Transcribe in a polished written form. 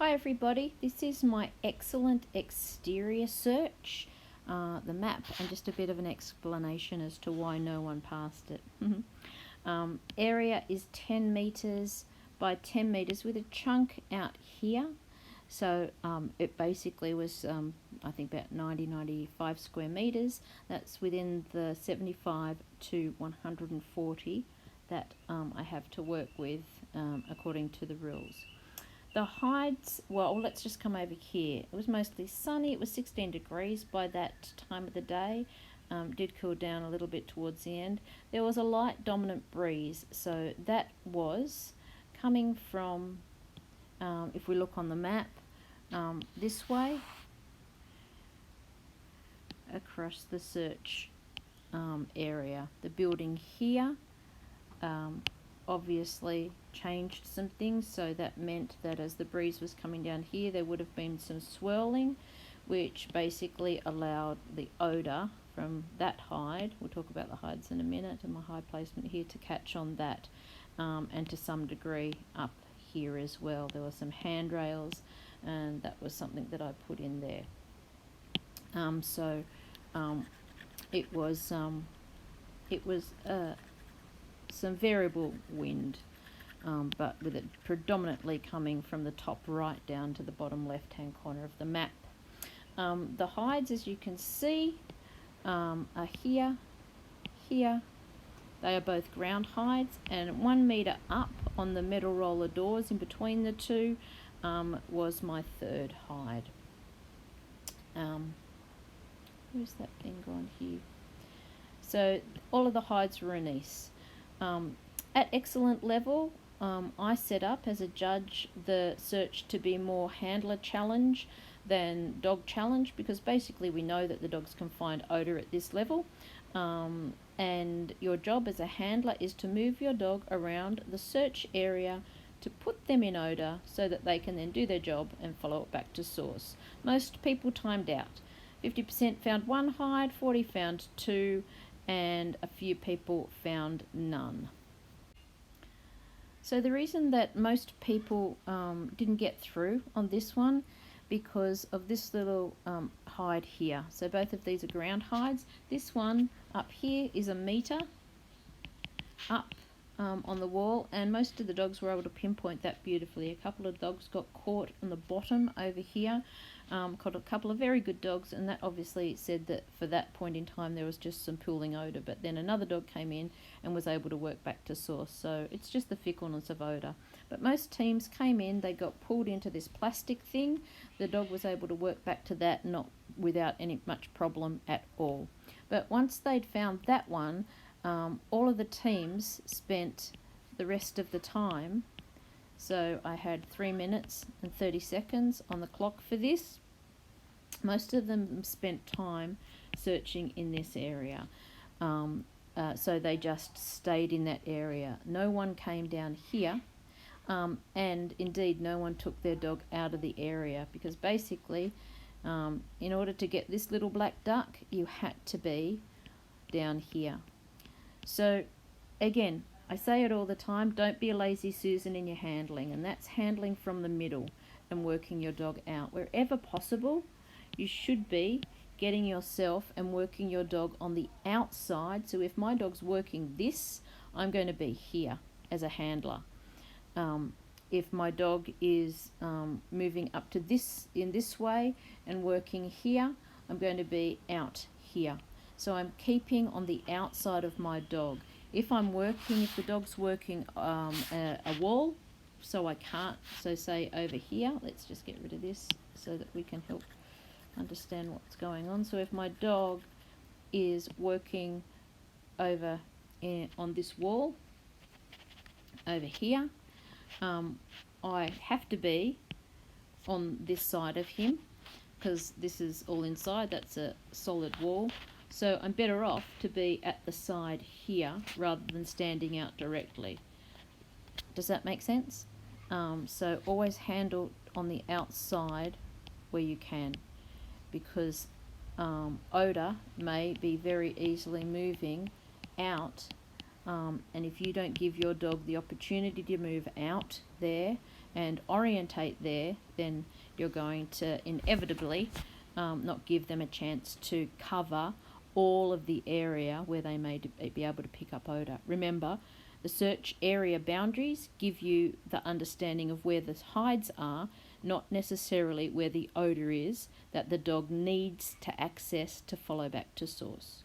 Hi everybody, this is my excellent exterior search, the map, and just a bit of an explanation as to why no one passed it. Area is 10 metres by 10 metres with a chunk out here. So it basically was, I think, about 95 square metres. That's within the 75 to 140 that I have to work with according to the rules. The hides, well, let's just come over here. It was mostly sunny. It was 16 degrees by that time of the day. Did cool down a little bit towards the end. There was a light dominant breeze, so that was coming from, if we look on the map, this way across the search area. The building here obviously changed some things, so that meant that as the breeze was coming down here there would have been some swirling, which basically allowed the odour from that hide, we'll talk about the hides in a minute and my hide placement here, to catch on that, and to some degree up here as well. There were some handrails and that was something that I put in there. It was some variable wind, but with it predominantly coming from the top right down to the bottom left hand corner of the map. The hides, as you can see, are here. They are both ground hides, and 1 metre up on the metal roller doors in between the two was my third hide. Where's that thing gone here? So all of the hides were anise. At excellent level, I set up as a judge the search to be more handler challenge than dog challenge, because basically we know that the dogs can find odour at this level, and your job as a handler is to move your dog around the search area to put them in odour so that they can then do their job and follow it back to source. Most people timed out. 50% found 1 hide, 40 found 2, and a few people found none. So the reason that most people didn't get through on this one, because of this little hide here. So both of these are ground hides. This one up here is 1 metre up on the wall, and most of the dogs were able to pinpoint that beautifully. A couple of dogs got caught on the bottom over here, caught a couple of very good dogs, and that obviously said that for that point in time there was just some pooling odour, but then another dog came in and was able to work back to source. So it's just the fickleness of odour. But most teams came in, they got pulled into this plastic thing. The dog was able to work back to that, not without any much problem at all. But once they'd found that one, all of the teams spent the rest of the time, so I had 3 minutes and 30 seconds on the clock for this. Most of them spent time searching in this area, so they just stayed in that area. No one came down here, and indeed no one took their dog out of the area, because basically in order to get this little black duck you had to be down here. So again, I say it all the time, don't be a lazy Susan in your handling, and that's handling from the middle and working your dog out. Wherever possible, you should be getting yourself and working your dog on the outside. So if my dog's working this, I'm going to be here as a handler. If my dog is moving up to this in this way and working here, I'm going to be out here. So I'm keeping on the outside of my dog. If the dog's working a wall, so I can't, so say over here, let's just get rid of this so that we can help understand what's going on. So if my dog is working over on this wall over here, I have to be on this side of him, because this is all inside, that's a solid wall. So I'm better off to be at the side here rather than standing out directly. Does that make sense? So always handle on the outside where you can, because odour may be very easily moving out, and if you don't give your dog the opportunity to move out there and orientate there, then you're going to inevitably not give them a chance to cover all of the area where they may be able to pick up odour. Remember, the search area boundaries give you the understanding of where the hides are, not necessarily where the odour is that the dog needs to access to follow back to source.